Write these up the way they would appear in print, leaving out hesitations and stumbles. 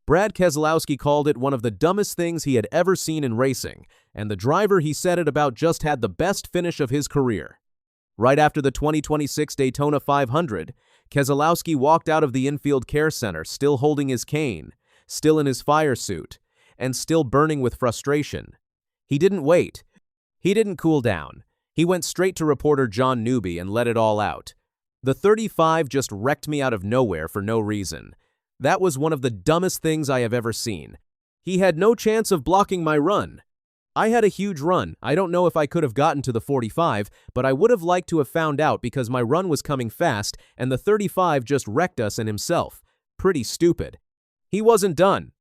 Brad Keselowski called it one of the dumbest things he had ever seen in racing, and the driver he said it about just had the best finish of his career. Right after the 2026 Daytona 500, Keselowski walked out of the infield care center still holding his cane, still in his fire suit, and still burning with frustration. He didn't wait. He didn't cool down. He went straight to reporter John Newby and let it all out. "The 35 just wrecked me out of nowhere for no reason. That was one of the dumbest things I have ever seen. He had no chance of blocking my run. I had a huge run. I don't know if I could have gotten to the 45, but I would have liked to have found out because my run was coming fast and the 35 just wrecked us and himself. Pretty stupid." He wasn't done.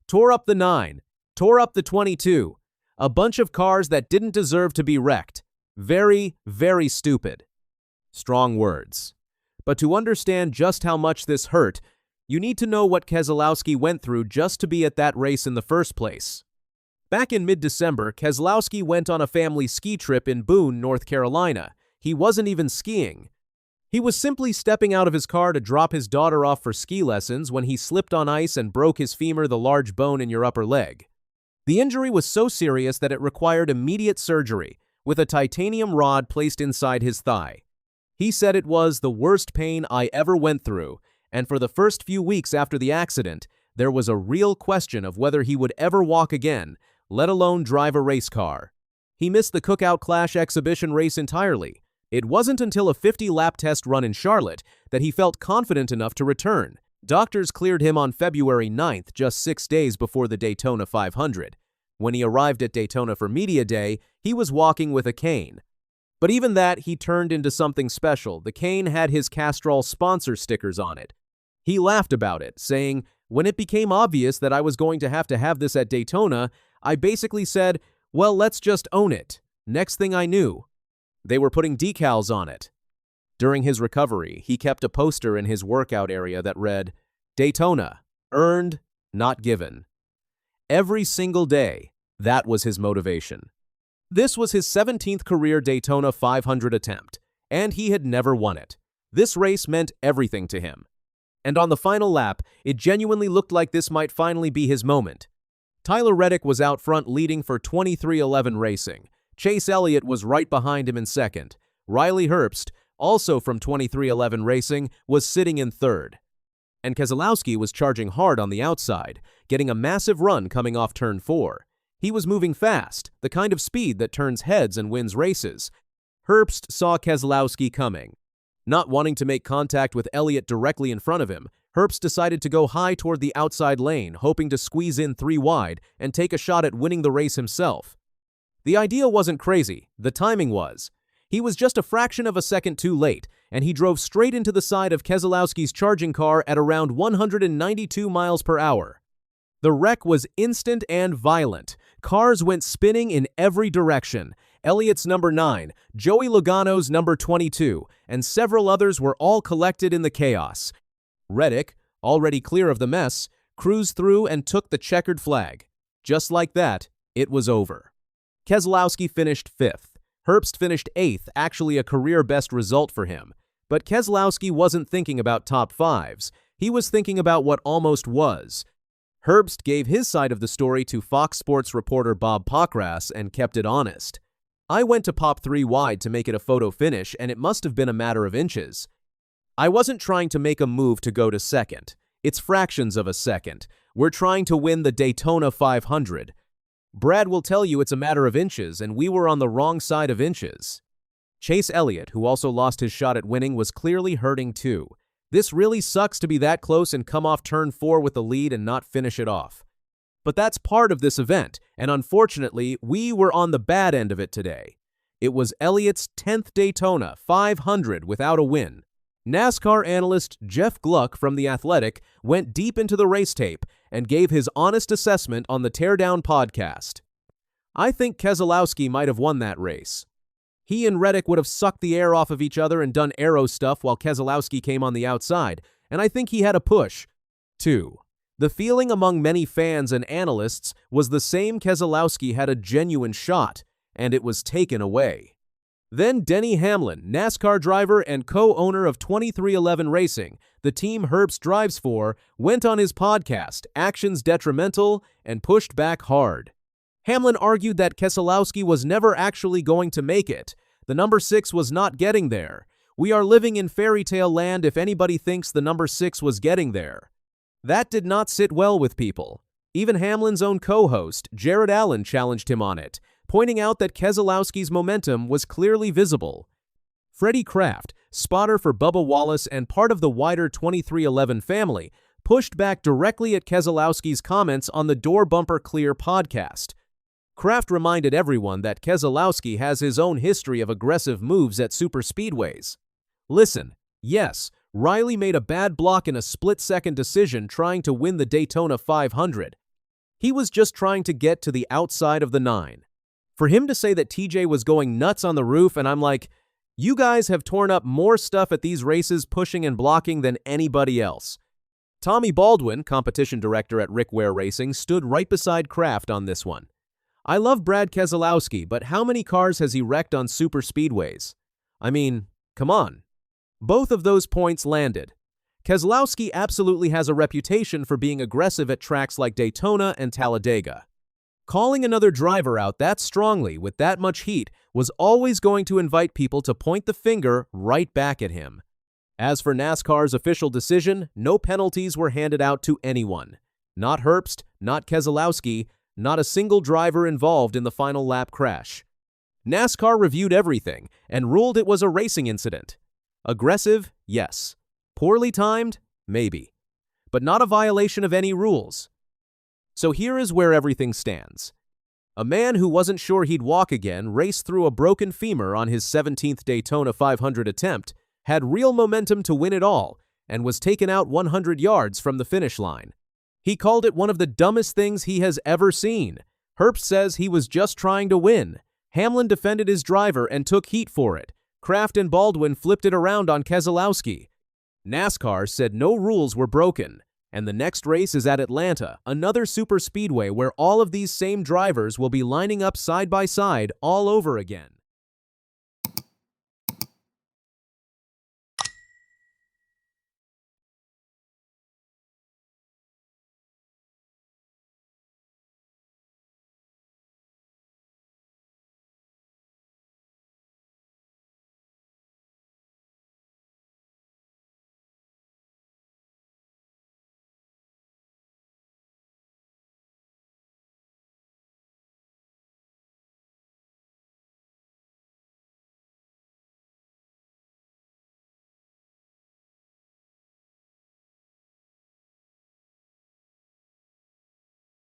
Tore up the 9. Tore up the 22. A bunch of cars that didn't deserve to be wrecked. Very, very stupid. Strong words. But to understand just how much this hurt, you need to know what Keselowski went through just to be at that race in the first place. Back in mid-December, Keselowski went on a family ski trip in Boone, North Carolina. He wasn't even skiing. He was simply stepping out of his car to drop his daughter off for ski lessons when he slipped on ice and broke his femur, the large bone in your upper leg. The injury was so serious that it required immediate surgery, with a titanium rod placed inside his thigh. He said it was the worst pain I ever went through, and for the first few weeks after the accident, there was a real question of whether he would ever walk again, let alone drive a race car. He missed the Cookout Clash exhibition race entirely. It wasn't until a 50-lap test run in Charlotte that he felt confident enough to return. Doctors cleared him on February 9th, just 6 days before the Daytona 500. When he arrived at Daytona for Media Day, he was walking with a cane. But even that, he turned into something special. The cane had his Castrol sponsor stickers on it. He laughed about it, saying, "When it became obvious that I was going to have this at Daytona, I basically said, well, let's just own it. Next thing I knew, they were putting decals on it." During his recovery, he kept a poster in his workout area that read, "Daytona, earned, not given." Every single day, that was his motivation. This was his 17th career Daytona 500 attempt, and he had never won it. This race meant everything to him. And on the final lap, it genuinely looked like this might finally be his moment. Tyler Reddick was out front leading for 2311 Racing. Chase Elliott was right behind him in second. Riley Herbst, also from 2311 Racing, was sitting in third. And Keselowski was charging hard on the outside, getting a massive run coming off turn 4. He was moving fast, the kind of speed that turns heads and wins races. Herbst saw Keselowski coming. Not wanting to make contact with Elliott directly in front of him, Herbst decided to go high toward the outside lane, hoping to squeeze in 3 wide and take a shot at winning the race himself. The idea wasn't crazy, the timing was. He was just a fraction of a second too late, and he drove straight into the side of Keselowski's charging car at around 192 miles per hour. The wreck was instant and violent. Cars went spinning in every direction. Elliott's number 9, Joey Logano's number 22, and several others were all collected in the chaos. Reddick, already clear of the mess, cruised through and took the checkered flag. Just like that, it was over. Keselowski finished 5th. Herbst finished 8th, actually a career-best result for him. But Keselowski wasn't thinking about top 5s. He was thinking about what almost was. Herbst gave his side of the story to Fox Sports reporter Bob Pockrass and kept it honest. "I went to pop 3 wide to make it a photo finish, and it must have been a matter of inches. I wasn't trying to make a move to go to second. It's fractions of a second. We're trying to win the Daytona 500. Brad will tell you it's a matter of inches, and we were on the wrong side of inches." Chase Elliott, who also lost his shot at winning, was clearly hurting too. This really sucks to be that close and come off turn 4 with the lead and not finish it off. But that's part of this event, and unfortunately, we were on the bad end of it today. It was Elliott's 10th Daytona 500 without a win. NASCAR analyst Jeff Gluck from The Athletic went deep into the race tape and gave his honest assessment on the Teardown podcast. "I think Keselowski might have won that race. He and Reddick would have sucked the air off of each other and done aero stuff while Keselowski came on the outside, and I think he had a push, too. The feeling among many fans and analysts was the same. Keselowski had a genuine shot, and it was taken away." Then Denny Hamlin, NASCAR driver and co-owner of 23XI Racing, the team Herbst drives for, went on his podcast, Actions Detrimental, and pushed back hard. Hamlin argued that Keselowski was never actually going to make it. The number 6 was not getting there. We are living in fairy tale land if anybody thinks the number 6 was getting there. That did not sit well with people. Even Hamlin's own co-host, Jared Allen, challenged him on it, pointing out that Keselowski's momentum was clearly visible. Freddie Kraft, spotter for Bubba Wallace and part of the wider 23XI family, pushed back directly at Keselowski's comments on the Door Bumper Clear podcast. Kraft reminded everyone that Keselowski has his own history of aggressive moves at superspeedways. Listen, yes, Riley made a bad block in a split-second decision trying to win the Daytona 500. He was just trying to get to the outside of the 9. For him to say that TJ was going nuts on the roof, and I'm like, you guys have torn up more stuff at these races pushing and blocking than anybody else. Tommy Baldwin, competition director at Rick Ware Racing, stood right beside Kraft on this one. I love Brad Keselowski, but how many cars has he wrecked on super speedways? I mean, come on. Both of those points landed. Keselowski absolutely has a reputation for being aggressive at tracks like Daytona and Talladega. Calling another driver out that strongly with that much heat was always going to invite people to point the finger right back at him. As for NASCAR's official decision, no penalties were handed out to anyone. Not Herbst, not Keselowski, not a single driver involved in the final lap crash. NASCAR reviewed everything and ruled it was a racing incident. Aggressive? Yes. Poorly timed? Maybe. But not a violation of any rules. So here is where everything stands. A man who wasn't sure he'd walk again raced through a broken femur on his 17th Daytona 500 attempt, had real momentum to win it all, and was taken out 100 yards from the finish line. He called it one of the dumbest things he has ever seen. Herbst says he was just trying to win. Hamlin defended his driver and took heat for it. Kraft and Baldwin flipped it around on Keselowski. NASCAR said no rules were broken. And the next race is at Atlanta, another super speedway where all of these same drivers will be lining up side by side all over again.